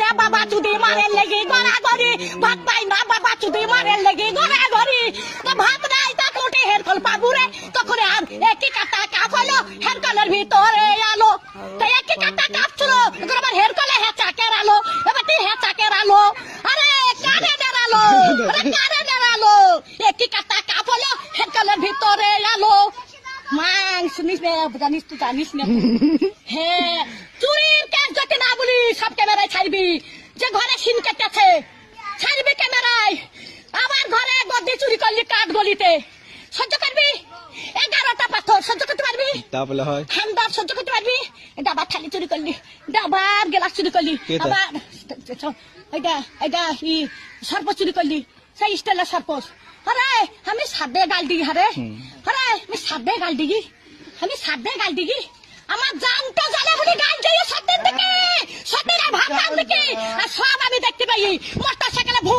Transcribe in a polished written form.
রে বাবা চুদি মারের লেগে গড়াগড়ি ভাত পাই না বাবা চুদি মারের লেগে গড়াগড়ি তো ভাত নাই তা কোটে হেরকল পাবুরে তখন আর একই কাটা কাপ হলো হেরকলের ভিতরে আলো তো একই কাটা কাপ ছিল এখন আবার হেরকলে হেঁচা কেরালো এবার তুই হেঁচা কেরালো আরে কারে দেরালো আরে কারে দেরালো একই কাটা কাপ হলো হেরকলের ভিতরে আলো মাং শুনিস না জানিস তুই জানিস না হ্যাঁ চুরির কেস যদি না বলি সব ক্যামেরায় ছাড়বি যে ঘরে সিন কেটেছে ছাড়বি ক্যামেরায় আমার ঘরে গদি চুরি করলি কাঠ গলিতে সহ্য করবি 11টা পাথর সহ্য করতে পারবি তাহলে হয় হামদার সহ্য করতে পারবি ডাবার থালি চুরি করলি ডাবার গ্লাস চুরি করলি আবার এটা সর্প চুরি করলি সেই স্টাইলের সর্প আরে আমি সাদে গাল দিই আরে আমি সাদে গাল দিই আমার জানতে জানে বলে গাল দিয়ে সত্যের দিকে সত্যের ভাবনার দিকে আর সব আমি দেখতে পাই মোটরসাইকেলে ভু